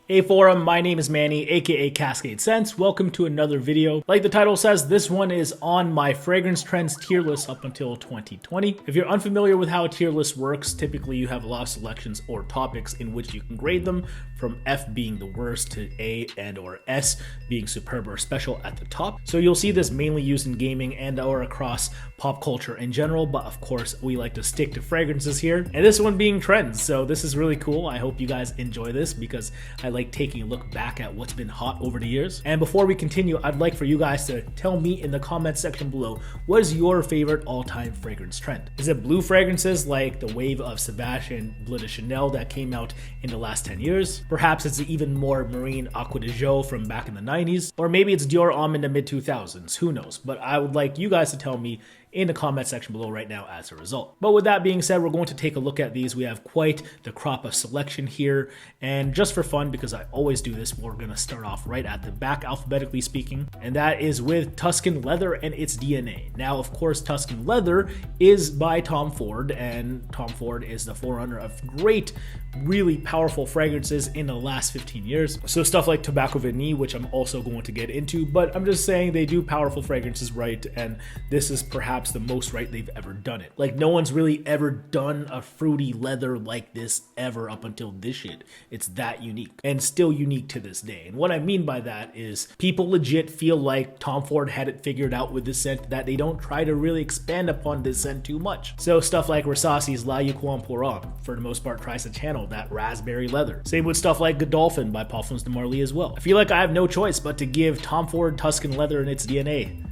Hey forum, my name is Manny, aka CascadeScents. Welcome to another video. Like the title says, this one is on my fragrance trends tier list up until 2020. If you're unfamiliar with how a tier list works, typically you have a lot of selections or topics in which you can grade them, from F being the worst to A and or S being superb or special at the top. So you'll see this mainly used in gaming and or across pop culture in general, but of course we like to stick to fragrances here. And this one being trends, so this is really cool. I hope you guys enjoy this because I like taking a look back at what's been hot over the years. And before we continue, I'd like for you guys to tell me in the comment section below, what is your favorite all-time fragrance trend? Is it blue fragrances like the wave of Sebastian Bleu de Chanel that came out in the last 10 years? Perhaps it's even more marine Acqua di Gio from back in the 90s? Or maybe it's Dior Homme in the mid-2000s, who knows? But I would like you guys to tell me in the comment section below right now as a result. But with that being said, we're going to take a look at these. We have quite the crop of selection here, and just for fun, because I always do this, we're going to start off right at the back alphabetically speaking, and that is with Tuscan Leather and its DNA. Now of course Tuscan Leather is by Tom Ford, and Tom Ford is the forerunner of great, really powerful fragrances in the last 15 years. So stuff like Tobacco Vanille, which I'm also going to get into, but I'm just saying they do powerful fragrances right, and this is perhaps the most right they've ever done it. Like no one's really ever done a fruity leather like this ever up until this shit. It's that unique and still unique to this day. And what I mean by that is people legit feel like Tom Ford had it figured out with this scent, that they don't try to really expand upon this scent too much. So stuff like Versace's La Yquan Pour Homme for the most part tries to channel that raspberry leather. Same with stuff like Godolphin by Parfums de Marly as well. I feel like I have no choice but to give Tom Ford Tuscan Leather and its DNA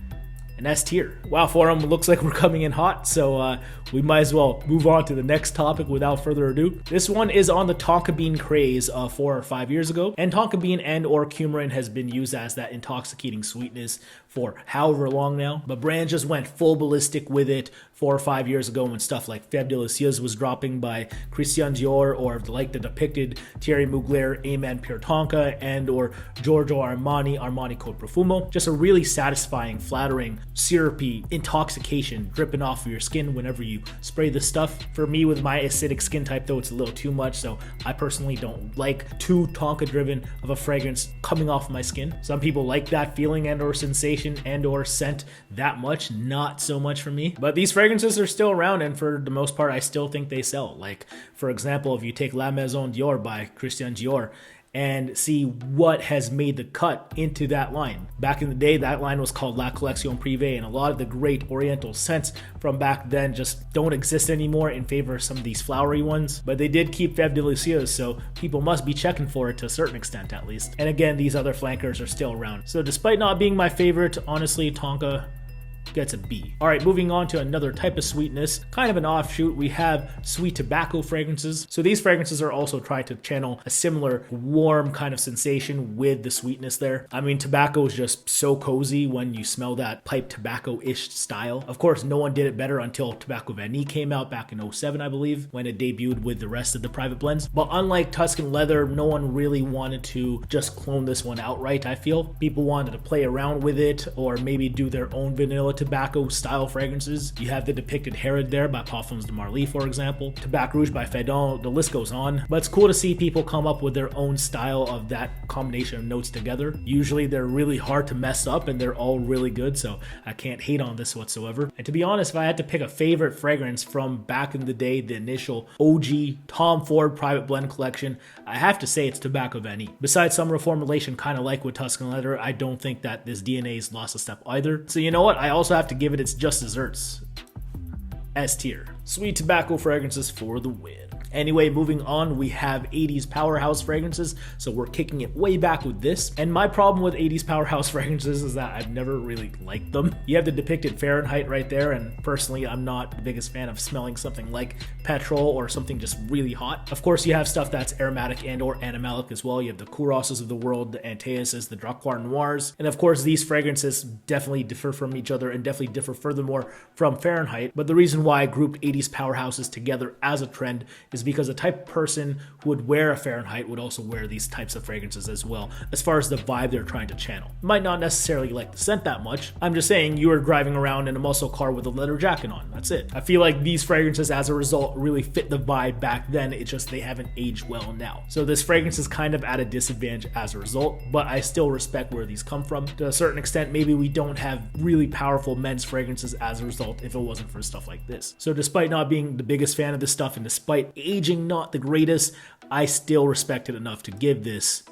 an S tier. Wow, forum, looks like we're coming in hot, so we might as well move on to the next topic without further ado. This one is on the Tonka bean craze 4 or 5 years ago, and Tonka bean and or coumarin has been used as that intoxicating sweetness for however long now, but brands just went full ballistic with it 4 or 5 years ago when stuff like Fève Délicieuse was dropping by Christian Dior, or like the depicted Thierry Mugler A Men Pure Tonka and or Giorgio Armani Code Profumo. Just a really satisfying, flattering, syrupy intoxication dripping off of your skin whenever you spray this stuff. For me, with my acidic skin type though, it's a little too much, so I personally don't like too Tonka driven of a fragrance coming off my skin. Some people like that feeling and or sensation and or scent that much, not so much for me. But these fragrances are still around, and for the most part I still think they sell. Like for example, if you take La Maison Dior by Christian Dior and see what has made the cut into that line. Back in the day, that line was called La Collection Privée, and a lot of the great oriental scents from back then just don't exist anymore in favor of some of these flowery ones. But they did keep Fève Délicieuse, so people must be checking for it to a certain extent at least. And again, these other flankers are still around. So despite not being my favorite, honestly, Tonka gets a B. All right, moving on to another type of sweetness, kind of an offshoot, we have sweet tobacco fragrances. So these fragrances are also trying to channel a similar warm kind of sensation with the sweetness there. I mean, tobacco is just so cozy when you smell that pipe tobacco-ish style. Of course, no one did it better until Tobacco Vanille came out back in 07, I believe, when it debuted with the rest of the private blends. But unlike Tuscan Leather, no one really wanted to just clone this one outright, I feel. People wanted to play around with it or maybe do their own vanilla tobacco style fragrances. You have the depicted Herod there by Parfums de Marly, for example, Baccarat Rouge by Fedon, the list goes on. But it's cool to see people come up with their own style of that combination of notes together. Usually they're really hard to mess up and they're all really good, so I can't hate on this whatsoever. And to be honest, if I had to pick a favorite fragrance from back in the day, the initial OG Tom Ford private blend collection, I have to say it's Tobacco Vanille. Besides some reformulation, kind of like with Tuscan Leather, I don't think that this DNA's lost a step either. So you know what? I also have to give it its just desserts. S tier. Sweet tobacco fragrances for the win. Anyway, moving on, we have 80s powerhouse fragrances, so we're kicking it way back with this. And my problem with 80s powerhouse fragrances is that I've never really liked them. You have the depicted Fahrenheit right there, and personally, I'm not the biggest fan of smelling something like petrol or something just really hot. Of course, you have stuff that's aromatic and or animalic as well. You have the Kourosses of the world, the Antaises, the Dracoir Noirs, and of course, these fragrances definitely differ from each other and definitely differ furthermore from Fahrenheit. But the reason why I grouped 80s 80s powerhouses together as a trend is because the type of person who would wear a Fahrenheit would also wear these types of fragrances as well, as far as the vibe they're trying to channel. Might not necessarily like the scent that much. I'm just saying you are driving around in a muscle car with a leather jacket on. That's it. I feel like these fragrances as a result really fit the vibe back then. It's just they haven't aged well now. So this fragrance is kind of at a disadvantage as a result, but I still respect where these come from. To a certain extent, maybe we don't have really powerful men's fragrances as a result if it wasn't for stuff like this. So despite not being the biggest fan of this stuff and despite aging not the greatest, I still respect it enough to give this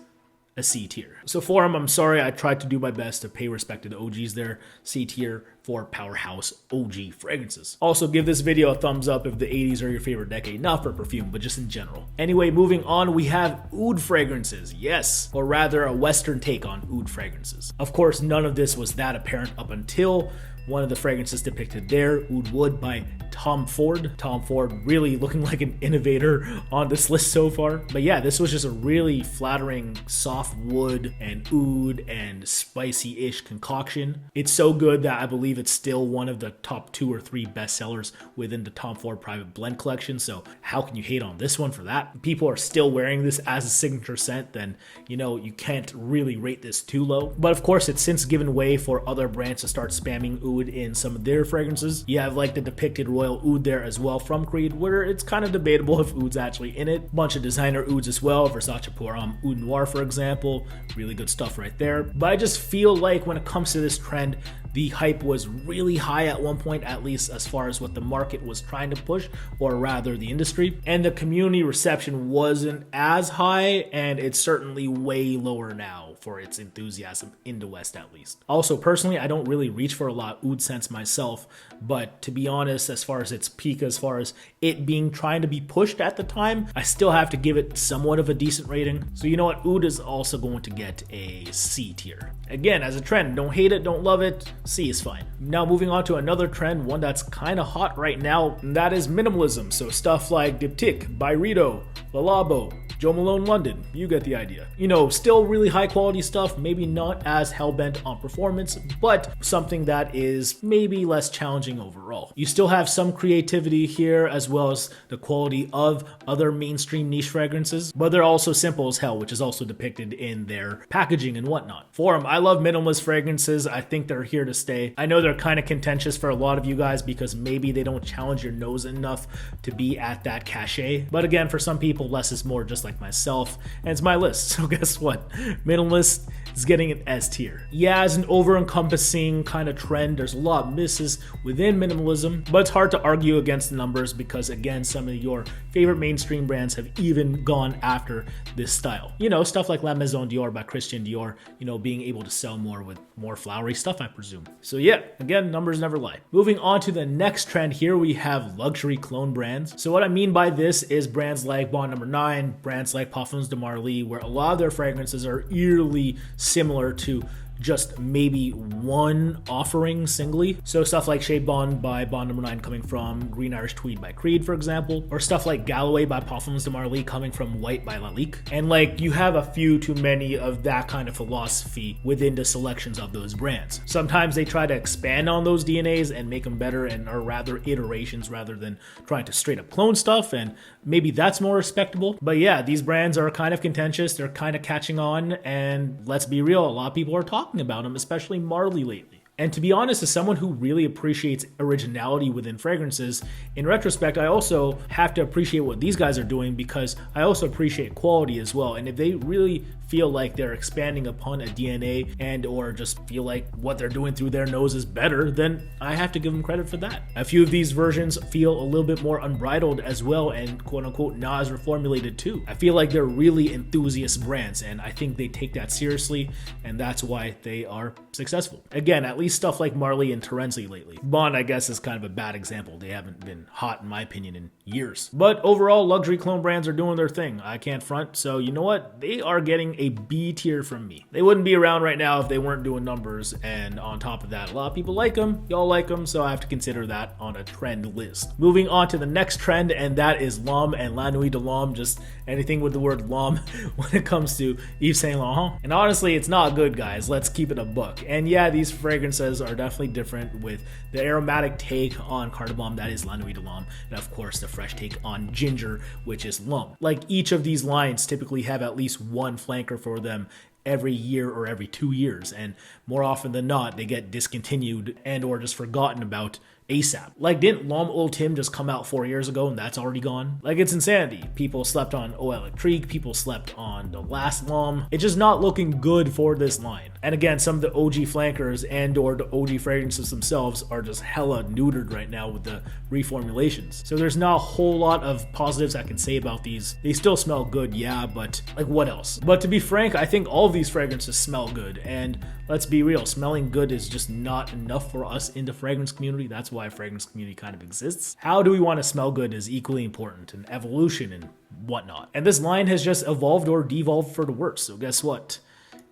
a C tier. So for him, I'm sorry, I tried to do my best to pay respect to the OGs there. C tier for powerhouse OG fragrances. Also, give this video a thumbs up if the 80s are your favorite decade, not for perfume, but just in general. Anyway, moving on, we have oud fragrances. Yes, or rather a Western take on oud fragrances. Of course, none of this was that apparent up until one of the fragrances depicted there, Oud Wood by Tom Ford. Tom Ford really looking like an innovator on this list so far. But yeah, this was just a really flattering soft wood and oud and spicy-ish concoction. It's so good that I believe it's still one of the top 2 or 3 bestsellers within the Tom Ford Private Blend collection. So how can you hate on this one for that? People are still wearing this as a signature scent, then you know you can't really rate this too low. But of course, it's since given way for other brands to start spamming oud in some of their fragrances. You have like the depicted royal oud there as well from Creed, where it's kind of debatable if oud's actually in it. Bunch of designer ouds as well, Versace Pour Homme Oud Noir for example, really good stuff right there. But I just feel like when it comes to this trend, the hype was really high at one point, at least as far as what the market was trying to push, or rather the industry, and the community reception wasn't as high, and it's certainly way lower now for its enthusiasm in the West at least. Also, personally, I don't really reach for a lot of oud scents myself, but to be honest, as far as its peak, as far as it being trying to be pushed at the time, I still have to give it somewhat of a decent rating. So you know what, oud is also going to get a C tier. Again, as a trend, don't hate it, don't love it, C is fine. Now moving on to another trend, one that's kind of hot right now, and that is minimalism. So stuff like Diptyque, Byredo, Le Labo, Joe Malone London, you get the idea. You know, still really high quality stuff, maybe not as hell-bent on performance, but something that is maybe less challenging overall. You still have some creativity here as well as the quality of other mainstream niche fragrances, but they're also simple as hell, which is also depicted in their packaging and whatnot. For them, I love minimalist fragrances. I think they're here to stay. I know they're kind of contentious for a lot of you guys because maybe they don't challenge your nose enough to be at that cachet, but again, for some people, less is more, just like myself, and it's my list. So guess what? Minimalist is getting an S tier. Yeah, as an over-encompassing kind of trend, there's a lot of misses within minimalism, but it's hard to argue against the numbers because again, some of your favorite mainstream brands have even gone after this style. You know, stuff like La Maison Dior by Christian Dior, you know, being able to sell more with more flowery stuff, I presume. So yeah, again, numbers never lie. Moving on to the next trend here, we have luxury clone brands. So what I mean by this is brands like Bond No. 9, brands like Parfums de Marly, where a lot of their fragrances are eerily similar to just maybe one offering singly. So stuff like Chez Bond by Bond No. 9 coming from Green Irish Tweed by Creed, for example, or stuff like Galloway by Parfums de Marly coming from White by Lalique. And like, you have a few too many of that kind of philosophy within the selections of those brands. Sometimes they try to expand on those DNAs and make them better and are rather iterations rather than trying to straight up clone stuff, and maybe that's more respectable. But yeah, these brands are kind of contentious, they're kind of catching on, and let's be real, a lot of people are talking about them, especially Marly lately. And to be honest, as someone who really appreciates originality within fragrances, in retrospect, I also have to appreciate what these guys are doing because I also appreciate quality as well. And if they really feel like they're expanding upon a DNA and or just feel like what they're doing through their nose is better, then I have to give them credit for that. A few of these versions feel a little bit more unbridled as well and quote unquote not as reformulated too. I feel like they're really enthusiast brands and I think they take that seriously and that's why they are successful. Again, at least stuff like Marly and Terenzi lately. Bond, I guess, is kind of a bad example. They haven't been hot in my opinion in years. But overall, luxury cologne brands are doing their thing. I can't front. So you know what? They are getting a B tier from me. They wouldn't be around right now if they weren't doing numbers. And on top of that, a lot of people like them. Y'all like them. So I have to consider that on a trend list. Moving on to the next trend, and that is L'Homme and La Nuit de L'Homme. Just anything with the word L'Homme when it comes to Yves Saint Laurent. And honestly, it's not good, guys. Let's keep it a buck. And yeah, these fragrances are definitely different with the aromatic take on cardamom, that is La Nuit de L'Homme, and of course the fresh take on ginger, which is L'Homme. Like, each of these lines typically have at least one flanker for them every year or every 2 years, and more often than not, they get discontinued and or just forgotten about ASAP. Like, didn't L'Homme Ultime just come out 4 years ago and that's already gone? Like, it's insanity. People slept on Eau Electrique, people slept on the last L'Homme. It's just not looking good for this line. And again, some of the OG flankers and or the OG fragrances themselves are just hella neutered right now with the reformulations. So there's not a whole lot of positives I can say about these. They still smell good, yeah, but like, what else? But to be frank, I think all of these fragrances smell good, and let's be real, smelling good is just not enough for us in the fragrance community. That's why fragrance community kind of exists. How do we want to smell good is equally important, and evolution and whatnot. And this line has just evolved or devolved for the worse. So guess what?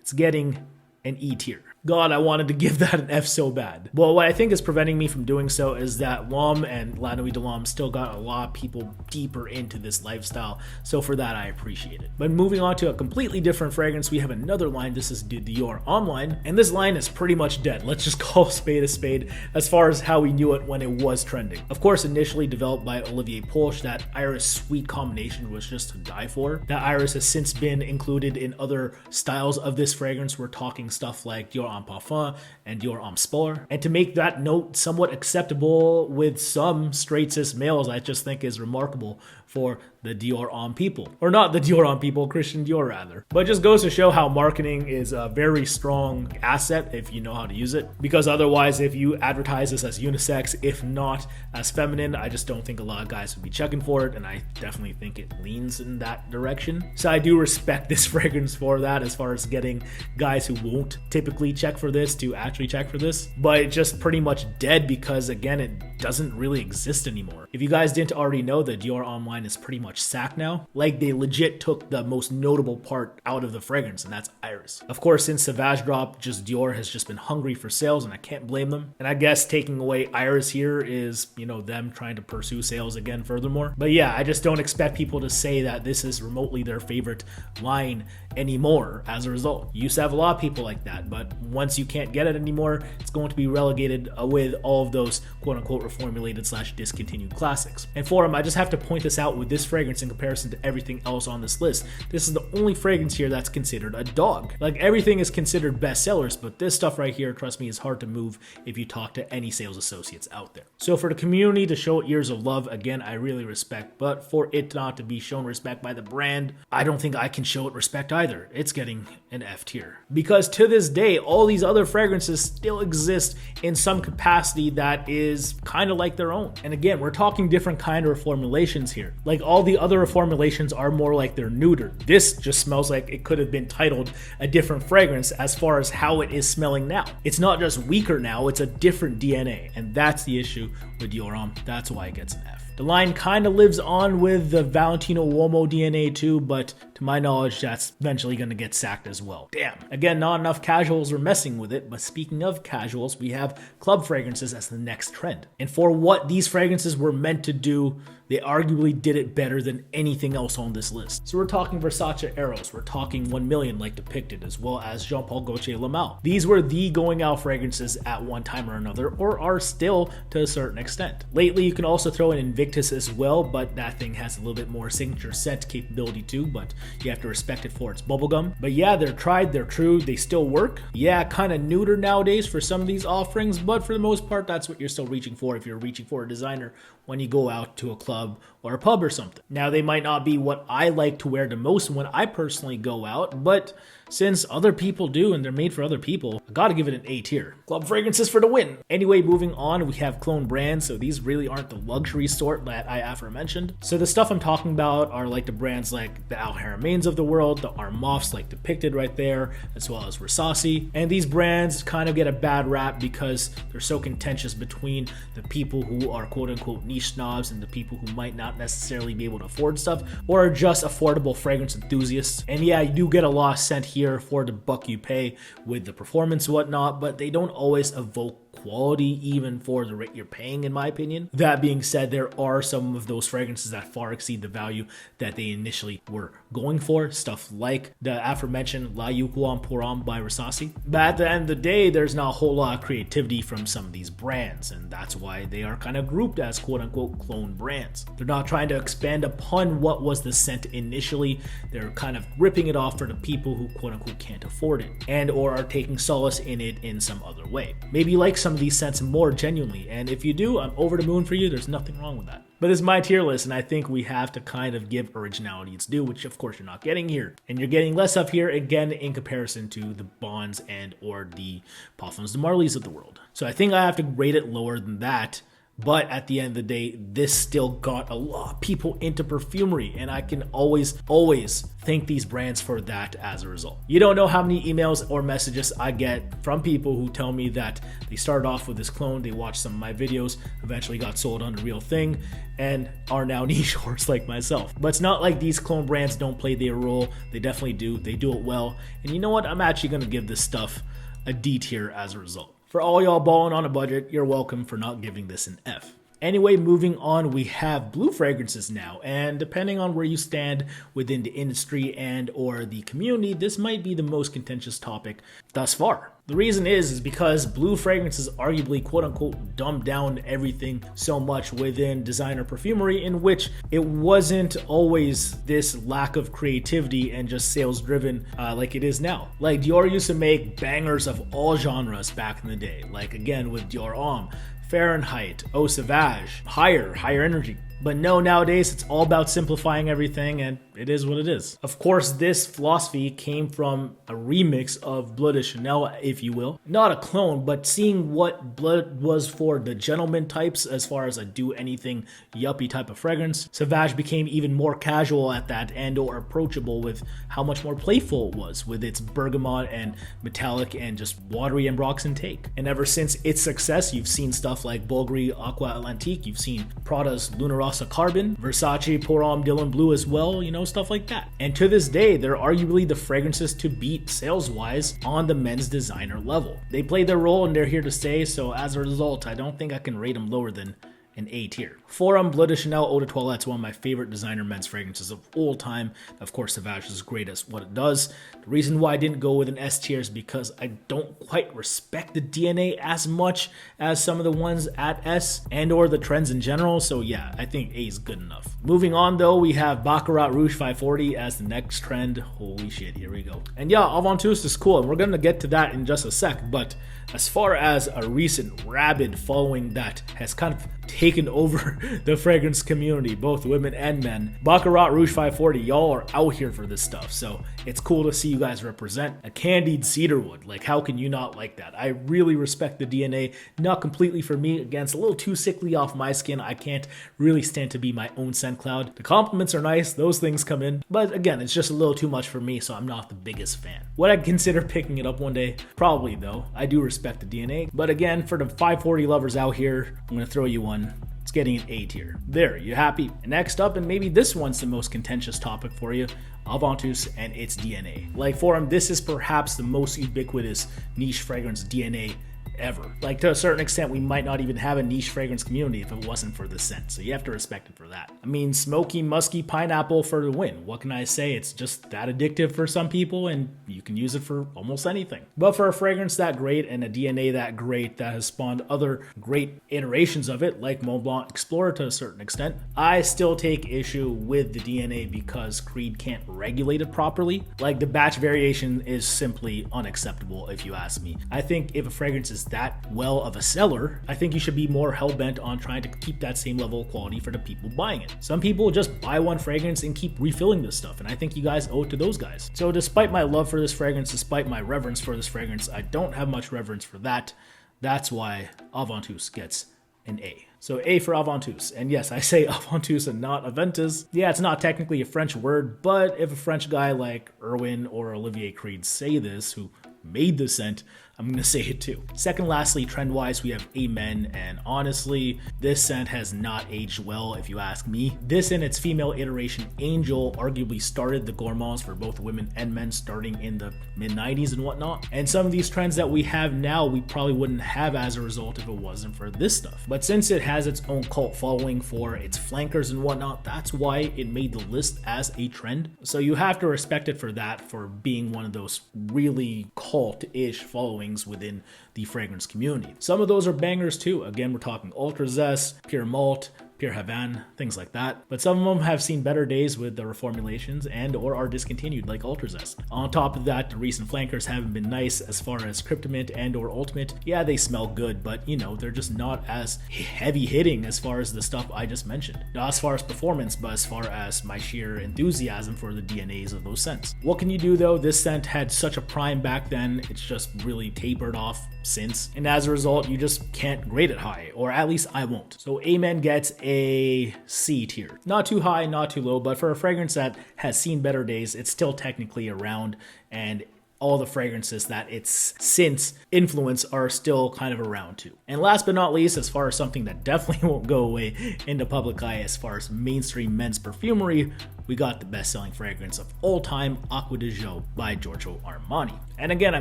It's getting an E tier. God, I wanted to give that an F so bad. Well, what I think is preventing me from doing so is that L'Homme and La Nuit de L'Homme still got a lot of people deeper into this lifestyle, so for that I appreciate it. But moving on to a completely different fragrance, we have another line. This is the Dior Homme line, and this line is pretty much dead. Let's just call a spade as far as how we knew it when it was trending. Of course, initially developed by Olivier Polch, that iris sweet combination was just to die for. That iris has since been included in other styles of this fragrance. We're talking stuff like Dior Homme Parfum and Dior Homme Sport. And to make that note somewhat acceptable with some straight cis males, I just think is remarkable for the Dior Homme people. Or not the Dior Homme people, Christian Dior rather. But it just goes to show how marketing is a very strong asset if you know how to use it. Because otherwise, if you advertise this as unisex, if not as feminine, I just don't think a lot of guys would be checking for it, and I definitely think it leans in that direction. So I do respect this fragrance for that, as far as getting guys who won't typically check for this to actually check for this. But it's just pretty much dead because, again, it doesn't really exist anymore. If you guys didn't already know, the Dior Homme line is pretty much sacked now. Like, they legit took the most notable part out of the fragrance, and that's iris. Of course, since Sauvage drop, just Dior has just been hungry for sales, and I can't blame them. And I guess taking away iris here is, you know, them trying to pursue sales again furthermore. But yeah, I just don't expect people to say that this is remotely their favorite line anymore as a result. You used to have a lot of people like that, but once you can't get it anymore, it's going to be relegated with all of those quote-unquote reformulated / discontinued classics. And for them, I just have to point this out with this fragrance in comparison to everything else on this list. This is the only fragrance here that's considered a dog. Like, everything is considered bestsellers, but this stuff right here, trust me, is hard to move if you talk to any sales associates out there. So for the community to show years of love, again, I really respect, but for it not to be shown respect by the brand, I don't think I can show it respect either. It's getting an F tier. Because to this day, all these other fragrances still exist in some capacity that is kind of like their own. And again, we're talking different kind of reformulations here. Like, all the other reformulations are more like they're neutered. This just smells like it could have been titled a different fragrance as far as how it is smelling now. It's not just weaker now, it's a different DNA. And that's the issue with Dior Homme. That's why it gets an F. The line kind of lives on with the Valentino Uomo DNA too, but to my knowledge, that's eventually going to get sacked as well. Damn. Again, not enough casuals are messing with it, but speaking of casuals, we have club fragrances as the next trend. And for what these fragrances were meant to do, they arguably did it better than anything else on this list. So we're talking Versace Eros, we're talking 1 Million like depicted, as well as Jean Paul Gaultier Le Male. These were the going out fragrances at one time or another, or are still to a certain extent. Lately, you can also throw in Invictus as well, but that thing has a little bit more signature scent capability too, but you have to respect it for its bubblegum. But yeah, they're tried, they're true, they still work. Yeah, kind of neuter nowadays for some of these offerings, but for the most part, that's what you're still reaching for if you're reaching for a designer when you go out to a club or a pub or something. Now, they might not be what I like to wear the most when I personally go out, but since other people do and they're made for other people, I gotta give it an A tier. Club fragrances for the win. Anyway, moving on, we have clone brands, so these really aren't the luxury sort sport that I aforementioned. So the stuff I'm talking about are like the brands like the Al Haramains of the world, the Armafs like depicted right there, as well as Versace. And these brands kind of get a bad rap because they're so contentious between the people who are quote unquote niche snobs and the people who might not necessarily be able to afford stuff or are just affordable fragrance enthusiasts. And yeah, you do get a lot sent here for the buck you pay with the performance and whatnot, but they don't always evoke quality even for the rate you're paying, in my opinion. That being said, there are some of those fragrances that far exceed the value that they initially were going for, stuff like the aforementioned La Yukouan Pour Homme by Versace. But at the end of the day, there's not a whole lot of creativity from some of these brands, and that's why they are kind of grouped as quote unquote clone brands. They're not trying to expand upon what was the scent initially, they're kind of ripping it off for the people who quote unquote can't afford it and or are taking solace in it in some other way. Maybe like some of these scents more genuinely, and if you do, I'm over the moon for you. There's nothing wrong with that. But it's my tier list, and I think we have to kind of give originality its due, which of course you're not getting here. And you're getting less of here, again, in comparison to the Bonds and or the Parfums de Marly's of the world. So I think I have to rate it lower than that. But at the end of the day, this still got a lot of people into perfumery, and I can always thank these brands for that as a result. You don't know how many emails or messages I get from people who tell me that they started off with this clone, they watched some of my videos, eventually got sold on the real thing, and are now niche whores like myself. But it's not like these clone brands don't play their role. They definitely do. They do it well. And you know what? I'm actually going to give this stuff a D tier as a result. For all y'all balling on a budget, you're welcome for not giving this an F. Anyway, moving on, we have blue fragrances now, and depending on where you stand within the industry and or the community, this might be the most contentious topic thus far. The reason is because blue fragrances arguably quote unquote dumbed down everything so much within designer perfumery, in which it wasn't always this lack of creativity and just sales driven like it is now. Like Dior used to make bangers of all genres back in the day, like again with Dior Homme, Fahrenheit, Eau Sauvage, higher energy. But no, nowadays it's all about simplifying everything, and it is what it is. Of course, this philosophy came from a remix of Bleu de Chanel, if you will. Not a clone, but seeing what Bleu was for the gentleman types as far as a do anything yuppie type of fragrance. Sauvage became even more casual at that and or approachable with how much more playful it was with its bergamot and metallic and just watery ambroxan take. And ever since its success, you've seen stuff like Bulgari Aqua Atlantique, you've seen Prada's Luna Rossa Carbon, Versace Pour Homme Dylan Blue as well, you know, stuff like that. And to this day, they're arguably the fragrances to beat sales-wise on the men's designer level. They played their role and they're here to stay, so as a result, I don't think I can rate them lower than an A tier. For Bleu de Chanel Eau de Toilette is one of my favorite designer men's fragrances of all time. Of course, Sauvage is great at what it does. The reason why I didn't go with an S tier is because I don't quite respect the DNA as much as some of the ones at S and or the trends in general. So yeah, I think A is good enough. Moving on though, we have Baccarat Rouge 540 as the next trend. Holy shit, here we go. And yeah, Aventus is cool, and we're gonna get to that in just a sec, but as far as a recent rabid following that has kind of taken over the fragrance community, both women and men, Baccarat Rouge 540, y'all are out here for this stuff, so it's cool to see you guys represent a candied cedarwood. Like, how can you not like that? I really respect the DNA, not completely for me. Again, it's a little too sickly off my skin. I can't really stand to be my own scent cloud. The compliments are nice, those things come in, but again, it's just a little too much for me, so I'm not the biggest fan. Would I consider picking it up one day? Probably though. I do respect the DNA, but again, for the 540 lovers out here, I'm gonna throw you one. It's getting an A tier. There, you happy? Next up, and maybe this one's the most contentious topic for you, Aventus and its DNA. Like for him, this is perhaps the most ubiquitous niche fragrance DNA ever. Like, to a certain extent, we might not even have a niche fragrance community if it wasn't for the scent, so you have to respect it for that. I mean, smoky, musky pineapple for the win. What can I say? It's just that addictive for some people, and you can use it for almost anything. But for a fragrance that great and a DNA that great that has spawned other great iterations of it, like Mont Blanc Explorer to a certain extent, I still take issue with the DNA because Creed can't regulate it properly. Like, the batch variation is simply unacceptable if you ask me. I think if a fragrance is that well of a seller, I think you should be more hell-bent on trying to keep that same level of quality for the people buying it. Some people just buy one fragrance and keep refilling this stuff, and I think you guys owe it to those guys. So despite my love for this fragrance, despite my reverence for this fragrance, I don't have much reverence for that. That's why Aventus gets an A. So A for Aventus. And yes, I say Aventus and not Aventus. Yeah, it's not technically a French word, but if a French guy like Erwin or Olivier Creed say this, who made the scent, I'm going to say it too. Second, lastly, trend-wise, we have A Men, and honestly, this scent has not aged well if you ask me. This and its female iteration, Angel, arguably started the gourmands for both women and men starting in the mid-90s and whatnot. And some of these trends that we have now, we probably wouldn't have as a result if it wasn't for this stuff. But since it has its own cult following for its flankers and whatnot, that's why it made the list as a trend. So you have to respect it for that, for being one of those really cult-ish followings within the fragrance community. Some of those are bangers too. Again, we're talking Ultra Zest, Pure Malt, Pure Havane, things like that. But some of them have seen better days with the reformulations and or are discontinued, like Ultra Zest. On top of that, the recent flankers haven't been nice as far as Cryptomint and or Ultimate. Yeah, they smell good, but you know, they're just not as heavy hitting as far as the stuff I just mentioned. Not as far as performance, but as far as my sheer enthusiasm for the DNAs of those scents. What can you do though? This scent had such a prime back then, it's just really tapered off since. And as a result, you just can't grade it high, or at least I won't. So A Men gets a C tier. Not too high, not too low, but for a fragrance that has seen better days, it's still technically around, and all the fragrances that it's since influenced are still kind of around too. And last but not least, as far as something that definitely won't go away in the public eye as far as mainstream men's perfumery, we got the best-selling fragrance of all time, Acqua di Gio by Giorgio Armani. And again, I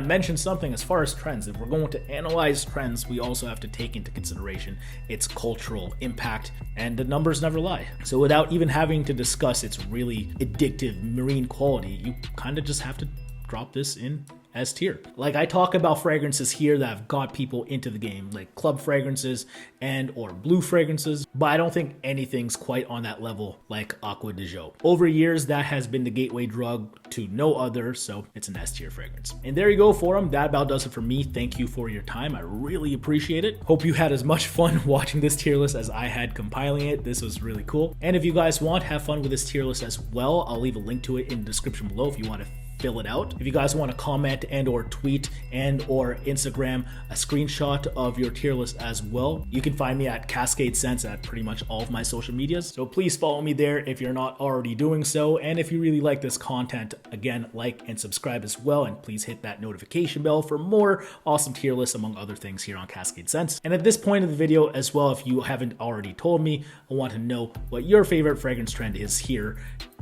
mentioned something as far as trends. If we're going to analyze trends, we also have to take into consideration its cultural impact, and the numbers never lie. So without even having to discuss its really addictive marine quality, you kind of just have to drop this in S tier. Like, I talk about fragrances here that have got people into the game, like club fragrances and or blue fragrances, but I don't think anything's quite on that level like Acqua di Gio. Over years, that has been the gateway drug to no other, so it's an S tier fragrance. And there you go, forum. That about does it for me. Thank you for your time. I really appreciate it. Hope you had as much fun watching this tier list as I had compiling it. This was really cool. And if you guys want, have fun with this tier list as well. I'll leave a link to it in the description below if you want to fill it out. If you guys want to comment and or tweet and or Instagram a screenshot of your tier list as well, you can find me at CascadeScents at pretty much all of my social medias. So please follow me there if you're not already doing so. And if you really like this content, again, like and subscribe as well. And please hit that notification bell for more awesome tier lists among other things here on CascadeScents. And at this point of the video as well, if you haven't already told me, I want to know what your favorite fragrance trend is here,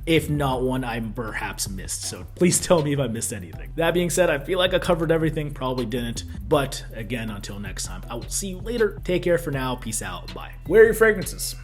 if not one I perhaps missed. So please tell me if I missed anything. That being said, I feel like I covered everything, probably didn't. But again, until next time, I will see you later. Take care for now. Peace out. Bye. Wear your fragrances.